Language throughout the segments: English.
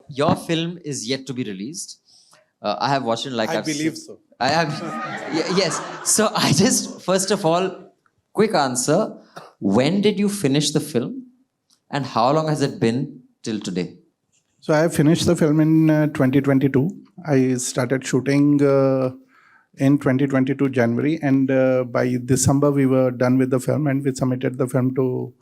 your film is yet to be released. I have watched it like I believe so. I have, yes. So I just, first of all, quick answer. When did you finish the film? And how long has it been till today? So I finished the film in 2022. I started shooting in 2022 January, and by December we were done with the film, and we submitted the film to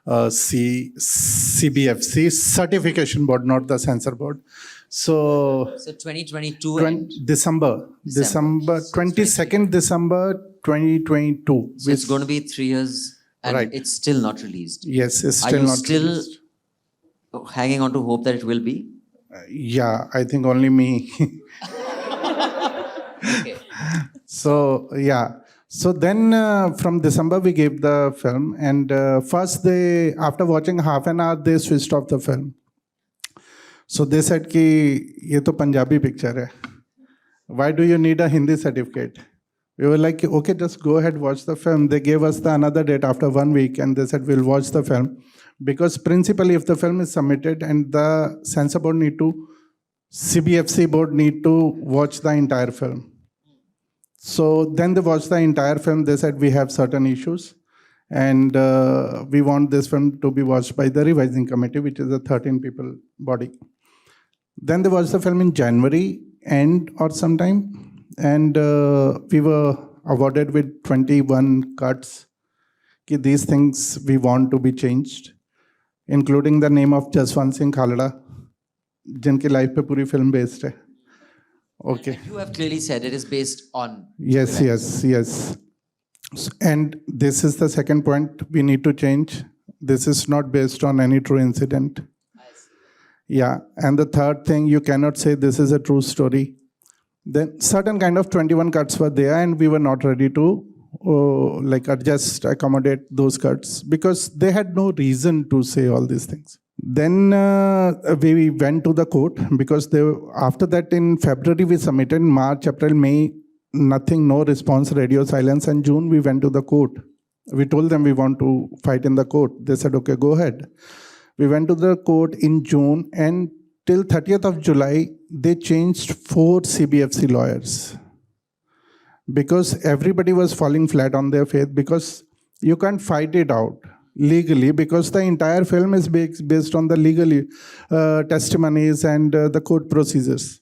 CBFC certification board, not the censor board. So 2022 December 22nd December 2022. So it's going to be 3 years, and right. It's still not released. Yes, it's Are still you not still released. Hanging on to hope that it will be? Yeah, I think only me. Okay. So yeah. So then from December we gave the film, and first they, after watching half an hour, they switched off the film. So they said ki ye to Punjabi picture hai. Why do you need a Hindi certificate? We were like, okay, just go ahead, watch the film. They gave us another date after 1 week, and they said we'll watch the film. Because principally, if the film is submitted and the censor board CBFC board need to watch the entire film. So then they watched the entire film. They said we have certain issues, and we want this film to be watched by the revising committee, which is a 13 people body. Then they watched the film in January end or sometime, and we were awarded with 21 cuts. These things we want to be changed, including the name of Jaswant Singh Khalda, jinki life pe puri film based hai. Okay. And you have clearly said it is based on. Yes. And this is the second point we need to change. This is not based on any true incident. Yeah. And the third thing, you cannot say this is a true story. Then certain kind of 21 cuts were there, and we were not ready to accommodate those cuts because they had no reason to say all these things. Then we went to the court because after that in February we submitted, March, April, May, nothing, no response, radio silence, and June we went to the court. We told them we want to fight in the court. They said, okay, go ahead. We went to the court in June, and till 30th of July, they changed 4 CBFC lawyers because everybody was falling flat on their faith because you can't fight it out legally because the entire film is based on the legal testimonies and the court procedures.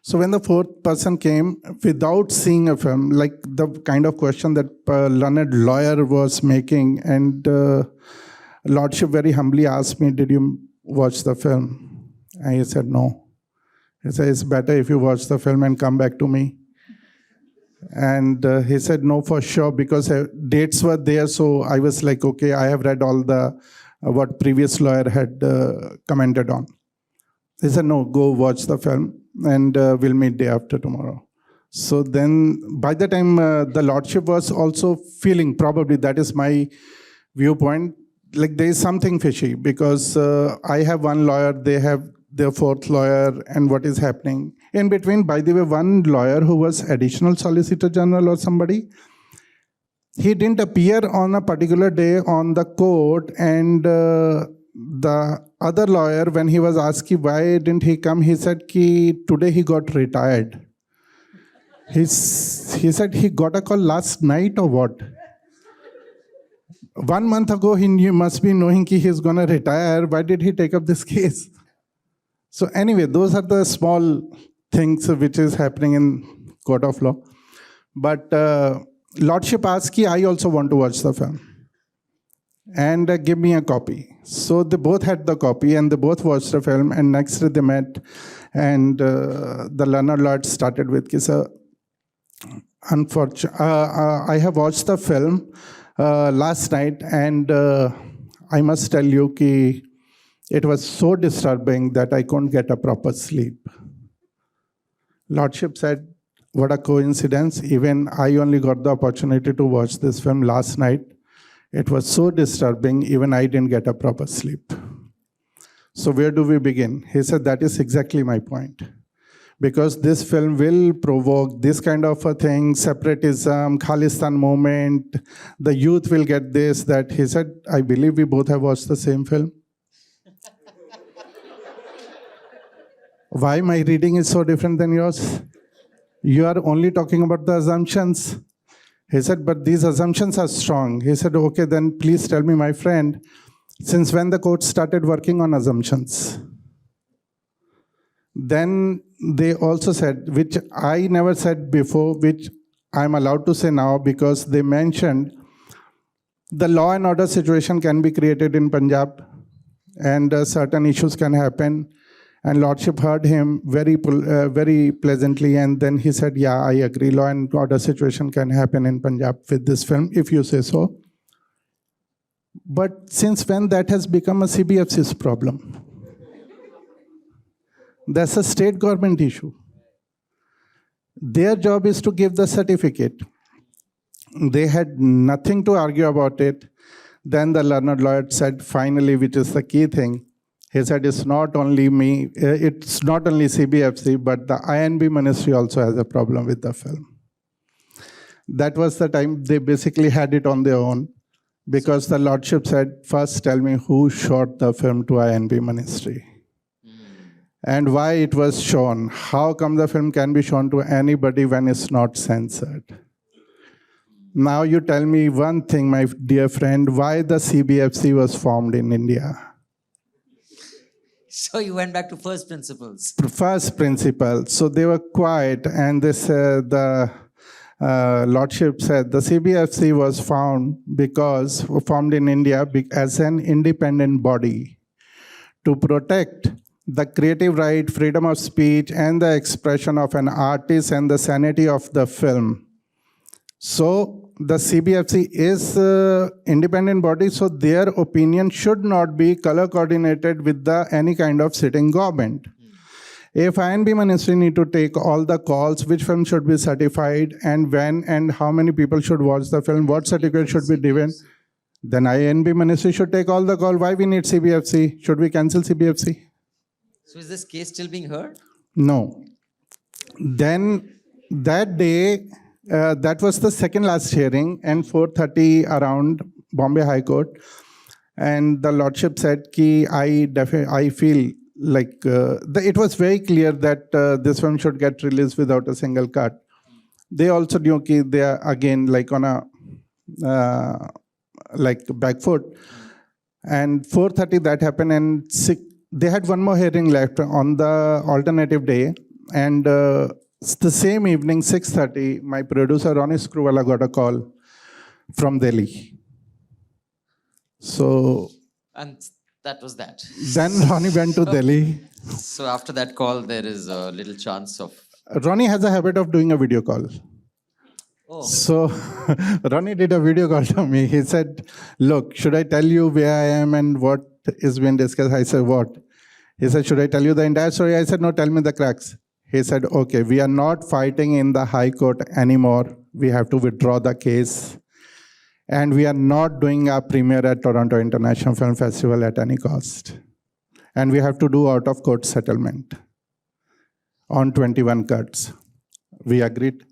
So when the 4th person came without seeing a film, like the kind of question that learned lawyer was making, and Lordship very humbly asked me, did you watch the film? And he said, no. He said, it's better if you watch the film and come back to me. And he said, no, for sure, because dates were there. So I was like, okay, I have read all the what previous lawyer had commented on. He said, no, go watch the film, and we'll meet day after tomorrow. So then by the time the Lordship was also feeling, probably that is my viewpoint, like there is something fishy because I have one lawyer, they have their 4th lawyer, and what is happening. In between, by the way, one lawyer who was additional Solicitor General or somebody, he didn't appear on a particular day on the court, and the other lawyer, when he was asked why didn't he come, he said today he got retired. He said he got a call last night or what? 1 month ago, he must be knowing he is going to retire. Why did he take up this case? So anyway, those are the small things which is happening in court of law. But Lordship asked, I also want to watch the film. And give me a copy. So they both had the copy, and they both watched the film. And next day they met, and the learned lord started with, sir, unfortunately, I have watched the film last night, and I must tell you that it was so disturbing that I couldn't get a proper sleep. Lordship said, what a coincidence. Even I only got the opportunity to watch this film last night. It was so disturbing, even I didn't get a proper sleep. So where do we begin? He said, that is exactly my point. Because this film will provoke this kind of a thing, separatism, Khalistan movement, the youth will get this, that. He said, I believe we both have watched the same film. Why my reading is so different than yours? You are only talking about the assumptions. He said, but these assumptions are strong. He said, okay, then please tell me, my friend, since when the court started working on assumptions? Then they also said, which I never said before, which I'm allowed to say now, because they mentioned the law and order situation can be created in Punjab, and certain issues can happen. And Lordship heard him very pleasantly, and then he said, yeah, I agree, law and order situation can happen in Punjab with this film, if you say so. But since when that has become a CBFC's problem? That's a state government issue. Their job is to give the certificate. They had nothing to argue about it. Then the learned lawyer said, finally, which is the key thing, he said, it's not only me, it's not only CBFC, but the INB ministry also has a problem with the film. That was the time they basically had it on their own, because the Lordship said, first tell me who shot the film to INB ministry. And why it was shown. How come the film can be shown to anybody when it's not censored? Now you tell me one thing, my dear friend, why the CBFC was formed in India. So you went back to first principles. First principle. So they were quiet, and this the Lordship said the CBFC was formed in India as an independent body to protect the creative right, freedom of speech, and the expression of an artist and the sanity of the film. So the CBFC is independent body, so their opinion should not be color coordinated with any kind of sitting government. If INB ministry need to take all the calls, which film should be certified, and when and how many people should watch the film, what certificate should be given, then INB ministry should take all the call. Why we need CBFC? Should we cancel CBFC? So is this case still being heard? No. Then that day, that was the second last hearing, and 4:30 around Bombay High Court, and the Lordship said, "Ki I feel like it was very clear that this film should get released without a single cut." They also knew ki they are again like on a back foot, and 4:30 that happened, and they had one more hearing left on the alternative day, and the same evening, 6:30, my producer Ronnie Screwvala got a call from Delhi. So, and that was that. Then Ronnie went to Delhi. So after that call, there is a little chance of... Ronnie has a habit of doing a video call. Oh. So Ronnie did a video call to me. He said, look, should I tell you where I am and what is being discussed? I said, what? He said, should I tell you the entire story? I said, no, tell me the cracks. He said, okay, we are not fighting in the High Court anymore. We have to withdraw the case. And we are not doing a premiere at Toronto International Film Festival at any cost. And we have to do out-of-court settlement on 21 cuts. We agreed.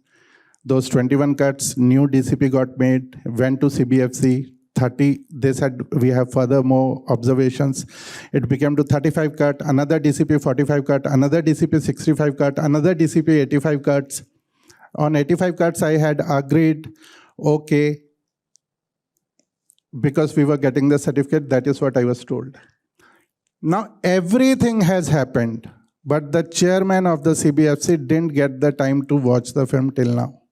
Those 21 cuts, new DCP got made, went to CBFC, 30, they said we have further more observations. It became to 35 cut, another DCP 45 cut, another DCP 65 cut, another DCP 85 cuts. On 85 cuts, I had agreed, okay, because we were getting the certificate, that is what I was told. Now, everything has happened, but the chairman of the CBFC didn't get the time to watch the film till now,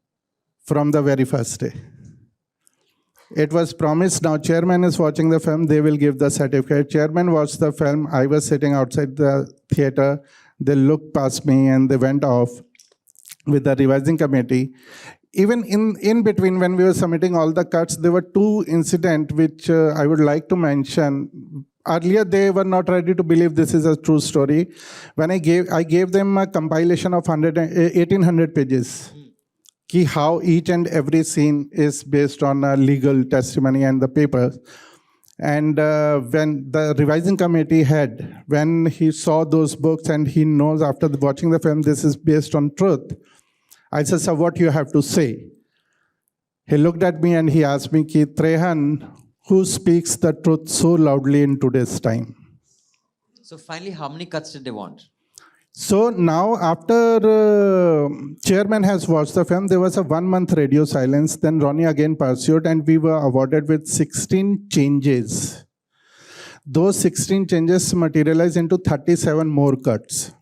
from the very first day. It was promised, now chairman is watching the film, they will give the certificate. Chairman watched the film, I was sitting outside the theater, they looked past me and they went off with the revising committee. Even in between, when we were submitting all the cuts, there were two incidents which I would like to mention. Earlier, they were not ready to believe this is a true story. When I gave them a compilation of 1,800 pages. How each and every scene is based on a legal testimony and the papers. And when the revising committee head, when he saw those books and he knows after watching the film, this is based on truth. I said, sir, what you have to say? He looked at me and he asked me, Trehan, who speaks the truth so loudly in today's time? So finally, how many cuts did they want? So now after chairman has watched the film, there was a 1 month radio silence. Then Ronnie again pursued and we were awarded with 16 changes. Those 16 changes materialized into 37 more cuts.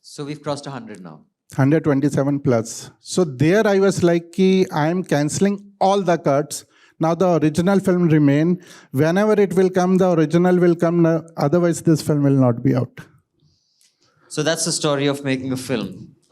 So we've crossed 100 now. 127 plus. So there I was like, I am cancelling all the cuts. Now the original film remain. Whenever it will come, the original will come. Otherwise, this film will not be out. So that's the story of making a film.